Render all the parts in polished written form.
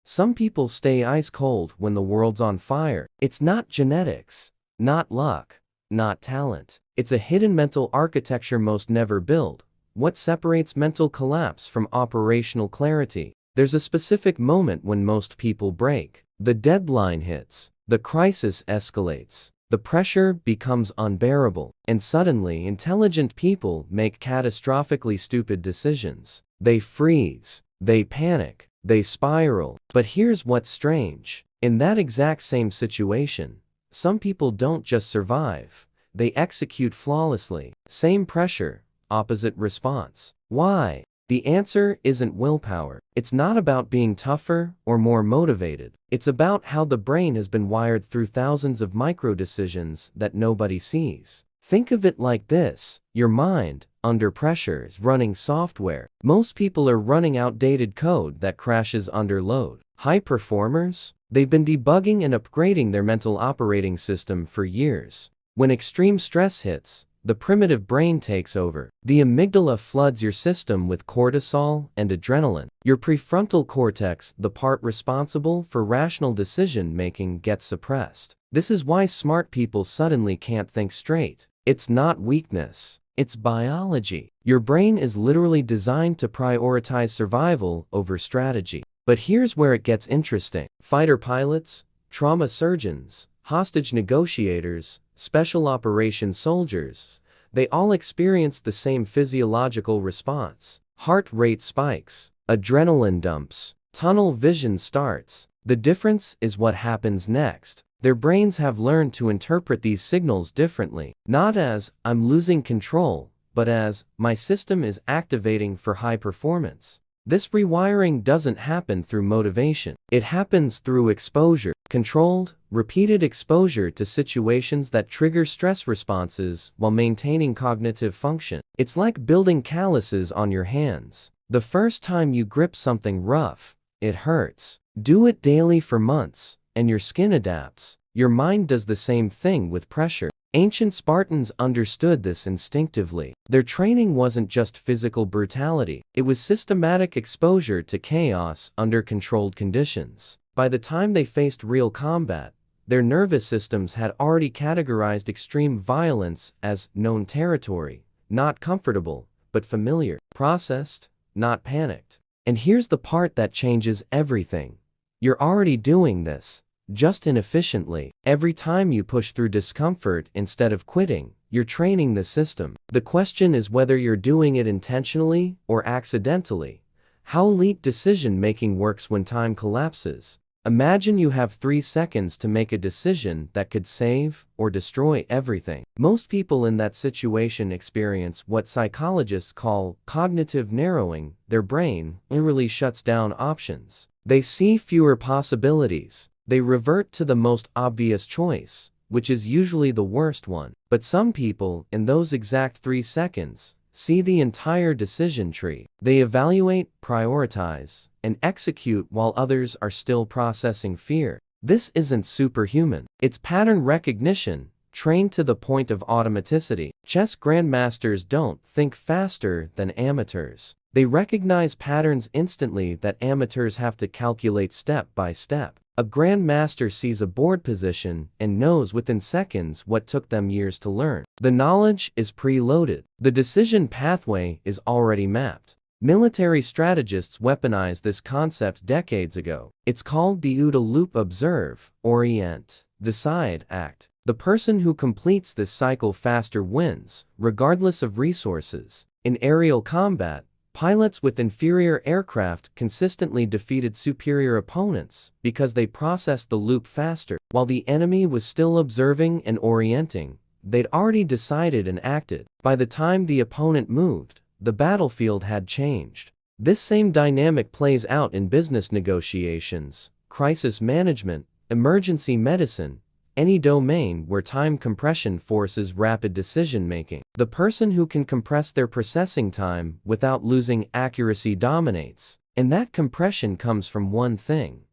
Some people stay ice cold when the world's on fire. It's not genetics, not luck, not talent. It's a hidden mental architecture most never build. What separates mental collapse from operational clarity? There's a specific moment when most people break. The deadline hits. The crisis escalates. The pressure becomes unbearable. And suddenly, intelligent people make catastrophically stupid decisions. They freeze. They panic. They spiral. But here's what's strange. In that exact same situation, some people don't just survive. They execute flawlessly. Same pressure, opposite response. Why? The answer isn't willpower. It's not about being tougher or more motivated. It's about how the brain has been wired through thousands of micro-decisions that nobody sees. Think of it like this. Your mind, under pressure, is running software. Most people are running outdated code that crashes under load. High performers? They've been debugging and upgrading their mental operating system for years. When extreme stress hits, the primitive brain takes over. The amygdala floods your system with cortisol and adrenaline. Your prefrontal cortex, the part responsible for rational decision-making, gets suppressed. This is why smart people suddenly can't think straight. It's not weakness. It's biology. Your brain is literally designed to prioritize survival over strategy. But here's where it gets interesting. Fighter pilots, trauma surgeons, hostage negotiators, special operations soldiers, they all experience the same physiological response. Heart rate spikes, adrenaline dumps, tunnel vision starts. The difference is what happens next. Their brains have learned to interpret these signals differently, not as, I'm losing control, but as, my system is activating for high performance. This rewiring doesn't happen through motivation. It happens through exposure. Controlled, repeated exposure to situations that trigger stress responses while maintaining cognitive function. It's like building calluses on your hands. The first time you grip something rough, it hurts. Do it daily for months, and your skin adapts. Your mind does the same thing with pressure. Ancient Spartans understood this instinctively. Their training wasn't just physical brutality, it was systematic exposure to chaos under controlled conditions. By the time they faced real combat, their nervous systems had already categorized extreme violence as known territory, not comfortable, but familiar, processed, not panicked. And here's the part that changes everything. You're already doing this, just inefficiently. Every time you push through discomfort instead of quitting, you're training the system. The question is whether you're doing it intentionally or accidentally. How elite decision-making works when time collapses. Imagine you have 3 seconds to make a decision that could save or destroy everything. Most people in that situation experience what psychologists call cognitive narrowing. Their brain literally shuts down options. They see fewer possibilities. They revert to the most obvious choice, which is usually the worst one. But some people, in those exact 3 seconds, see the entire decision tree. They evaluate, prioritize, and execute while others are still processing fear. This isn't superhuman. It's pattern recognition, trained to the point of automaticity. Chess grandmasters don't think faster than amateurs. They recognize patterns instantly that amateurs have to calculate step by step. A grandmaster sees a board position and knows within seconds what took them years to learn. The knowledge is preloaded. The decision pathway is already mapped. Military strategists weaponized this concept decades ago. It's called the OODA loop: observe, orient, decide, act. The person who completes this cycle faster wins, regardless of resources. In aerial combat, pilots with inferior aircraft consistently defeated superior opponents because they processed the loop faster. While the enemy was still observing and orienting, they'd already decided and acted. By the time the opponent moved, the battlefield had changed. This same dynamic plays out in business negotiations, crisis management, emergency medicine, any domain where time compression forces rapid decision-making. The person who can compress their processing time without losing accuracy dominates. And that compression comes from one thing: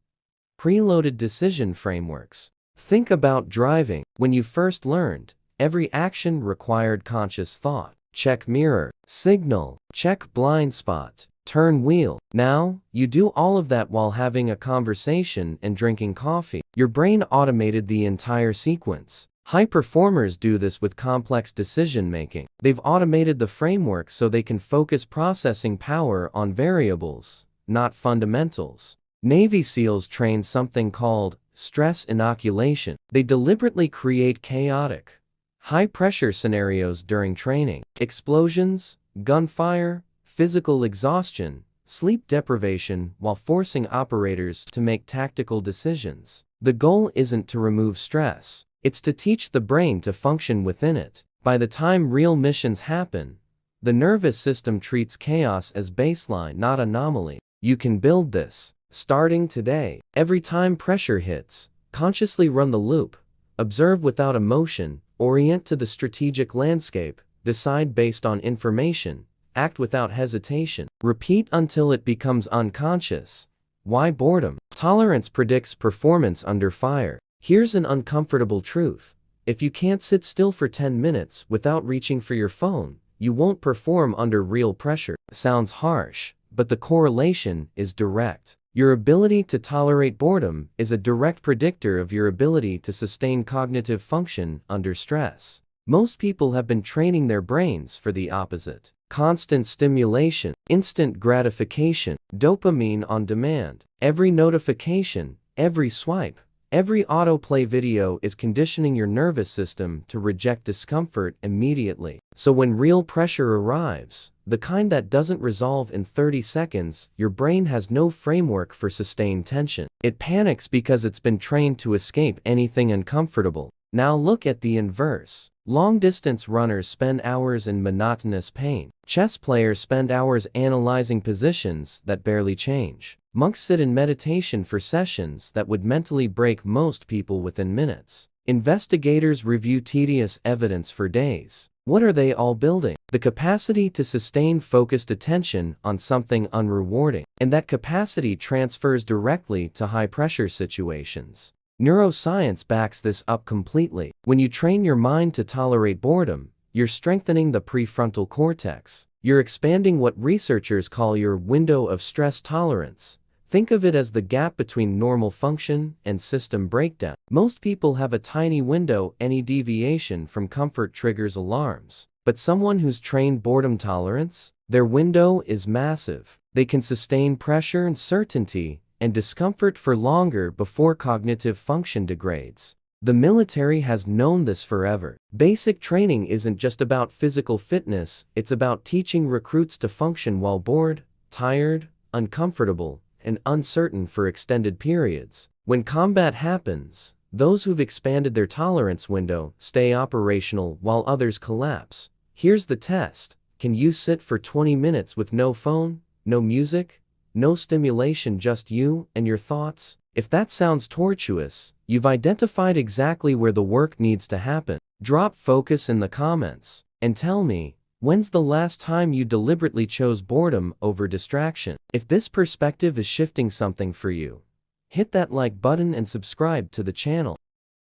preloaded decision frameworks. Think about driving. When you first learned, every action required conscious thought. Check mirror, signal, check blind spot. turn wheel. Now, you do all of that while having a conversation and drinking coffee. Your brain automated the entire sequence. High performers do this with complex decision making. They've automated the framework so they can focus processing power on variables, not fundamentals. Navy SEALs train something called stress inoculation. They deliberately create chaotic, high-pressure scenarios during training. Explosions, gunfire, physical exhaustion, sleep deprivation while forcing operators to make tactical decisions. The goal isn't to remove stress. It's to teach the brain to function within it. By the time real missions happen, the nervous system treats chaos as baseline, not anomaly. You can build this. Starting today, every time pressure hits, consciously run the loop, observe without emotion, orient to the strategic landscape, decide based on information, act without hesitation. Repeat until it becomes unconscious. Why boredom? Tolerance predicts performance under fire. Here's an uncomfortable truth. If you can't sit still for 10 minutes without reaching for your phone, you won't perform under real pressure. Sounds harsh, but the correlation is direct. Your ability to tolerate boredom is a direct predictor of your ability to sustain cognitive function under stress. Most people have been training their brains for the opposite. Constant stimulation, instant gratification, dopamine on demand. Every notification, every swipe, every autoplay video is conditioning your nervous system to reject discomfort immediately. So when real pressure arrives, the kind that doesn't resolve in 30 seconds, your brain has no framework for sustained tension. It panics because it's been trained to escape anything uncomfortable. Now look at the inverse. Long-distance runners spend hours in monotonous pain. Chess players spend hours analyzing positions that barely change. Monks sit in meditation for sessions that would mentally break most people within minutes. Investigators review tedious evidence for days. What are they all building? The capacity to sustain focused attention on something unrewarding. And that capacity transfers directly to high-pressure situations. Neuroscience backs this up completely. When you train your mind to tolerate boredom, you're strengthening the prefrontal cortex. You're expanding what researchers call your window of stress tolerance. Think of it as the gap between normal function and system breakdown. Most people have a tiny window. Any deviation from comfort triggers alarms. But someone who's trained boredom tolerance, their window is massive. They can sustain pressure and certainty and discomfort for longer before cognitive function degrades. The military has known this forever. Basic training isn't just about physical fitness, it's about teaching recruits to function while bored, tired, uncomfortable, and uncertain for extended periods. When combat happens, those who've expanded their tolerance window stay operational while others collapse. Here's the test. Can you sit for 20 minutes with no phone, no music, no stimulation, just you and your thoughts? If that sounds tortuous, you've identified exactly where the work needs to happen. Drop focus in the comments and tell me, when's the last time you deliberately chose boredom over distraction? If this perspective is shifting something for you, hit that like button and subscribe to the channel.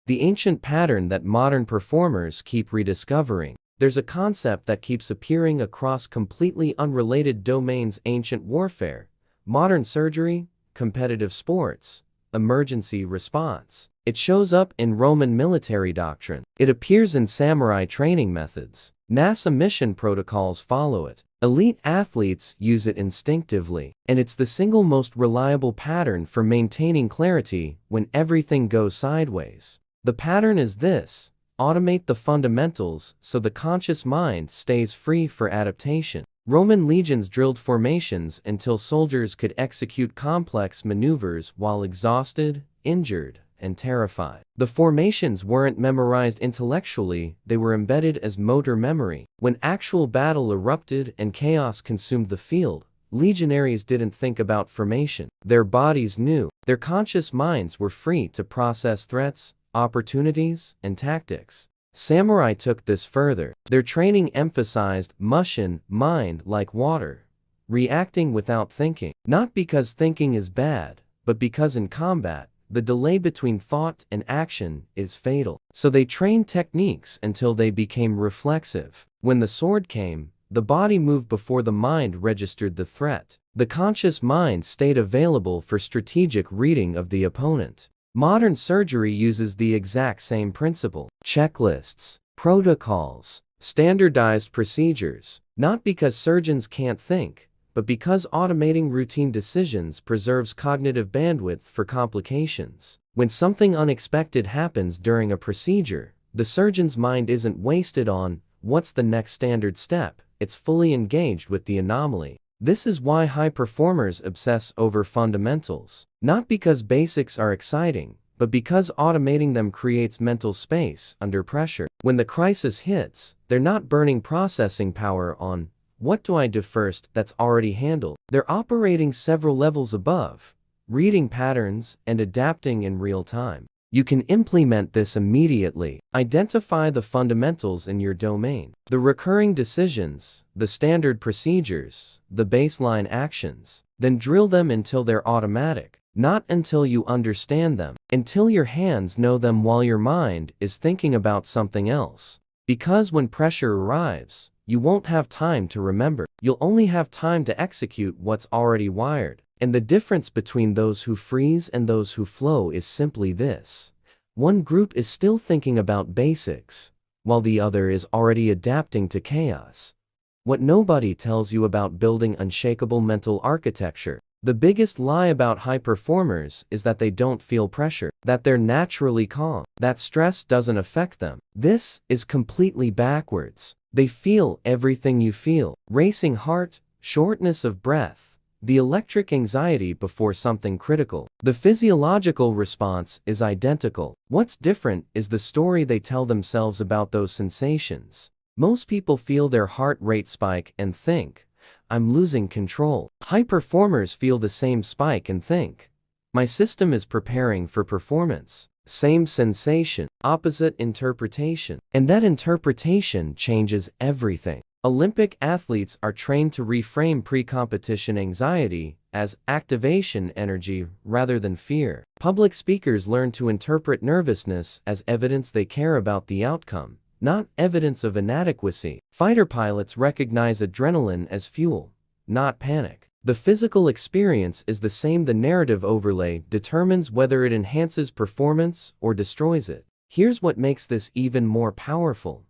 The ancient pattern that modern performers keep rediscovering. There's a concept that keeps appearing across completely unrelated domains: ancient warfare, modern surgery, competitive sports, emergency response. It shows up in Roman military doctrine. It appears in samurai training methods. NASA mission protocols follow it. Elite athletes use it instinctively. And it's the single most reliable pattern for maintaining clarity when everything goes sideways. The pattern is this: automate the fundamentals so the conscious mind stays free for adaptation. Roman legions drilled formations until soldiers could execute complex maneuvers while exhausted, injured, and terrified. The formations weren't memorized intellectually, they were embedded as motor memory. When actual battle erupted and chaos consumed the field, legionaries didn't think about formation. Their bodies knew. Their conscious minds were free to process threats, opportunities, and tactics. Samurai took this further. Their training emphasized mushin, mind like water, reacting without thinking. Not because thinking is bad, but because in combat, the delay between thought and action is fatal. So they trained techniques until they became reflexive. When the sword came, the body moved before the mind registered the threat. The conscious mind stayed available for strategic reading of the opponent. Modern surgery uses the exact same principle. Checklists, protocols, standardized procedures, not because surgeons can't think, but because automating routine decisions preserves cognitive bandwidth for complications. When something unexpected happens during a procedure, the surgeon's mind isn't wasted on, what's the next standard step? It's fully engaged with the anomaly. This is why high performers obsess over fundamentals. Not because basics are exciting, but because automating them creates mental space under pressure. When the crisis hits, they're not burning processing power on, what do I do first, that's already handled. They're operating several levels above, reading patterns and adapting in real time. You can implement this immediately. Identify the fundamentals in your domain. The recurring decisions, the standard procedures, the baseline actions. Then drill them until they're automatic. Not until you understand them. Until your hands know them while your mind is thinking about something else. Because when pressure arrives, you won't have time to remember. You'll only have time to execute what's already wired. And the difference between those who freeze and those who flow is simply this. One group is still thinking about basics, while the other is already adapting to chaos. What nobody tells you about building unshakable mental architecture. The biggest lie about high performers is that they don't feel pressure, that they're naturally calm, that stress doesn't affect them. This is completely backwards. They feel everything you feel. Racing heart, shortness of breath, the electric anxiety before something critical. The physiological response is identical. What's different is the story they tell themselves about those sensations. Most people feel their heart rate spike and think, I'm losing control. High performers feel the same spike and think, my system is preparing for performance. Same sensation, opposite interpretation. And that interpretation changes everything. Olympic athletes are trained to reframe pre-competition anxiety as activation energy rather than fear. Public speakers learn to interpret nervousness as evidence they care about the outcome, not evidence of inadequacy. Fighter pilots recognize adrenaline as fuel, not panic. The physical experience is the same. The narrative overlay determines whether it enhances performance or destroys it. Here's what makes this even more powerful.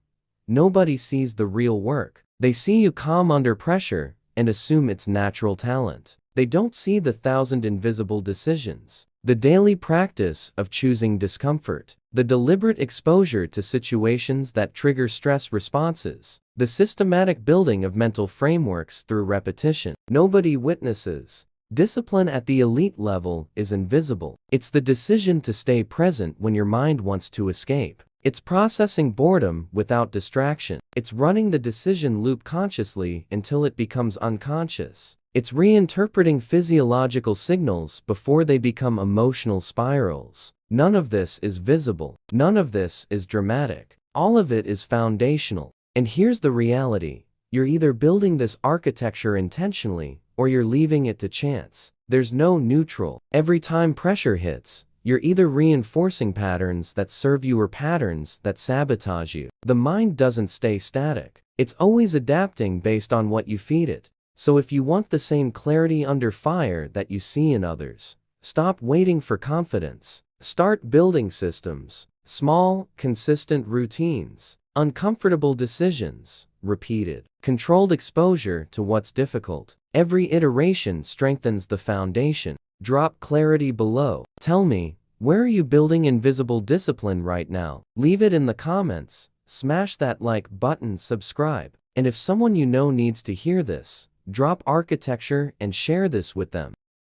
Nobody sees the real work. They see you calm under pressure and assume it's natural talent. They don't see the 1,000 invisible decisions, the daily practice of choosing discomfort, the deliberate exposure to situations that trigger stress responses, the systematic building of mental frameworks through repetition. Nobody witnesses. Discipline at the elite level is invisible. It's the decision to stay present when your mind wants to escape. It's processing boredom without distraction. It's running the decision loop consciously until it becomes unconscious. It's reinterpreting physiological signals before they become emotional spirals. None of this is visible. None of this is dramatic. All of it is foundational. And here's the reality. You're either building this architecture intentionally, or you're leaving it to chance. There's no neutral. Every time pressure hits, you're either reinforcing patterns that serve you or patterns that sabotage you. The mind doesn't stay static. It's always adapting based on what you feed it. So if you want the same clarity under fire that you see in others, stop waiting for confidence. Start building systems. Small, consistent routines. Uncomfortable decisions. Repeated, controlled exposure to what's difficult. Every iteration strengthens the foundation. Drop clarity below. Tell me, where are you building invisible discipline right now? Leave it in the comments. Smash that like button, subscribe. And if someone you know needs to hear this, drop architecture and share this with them.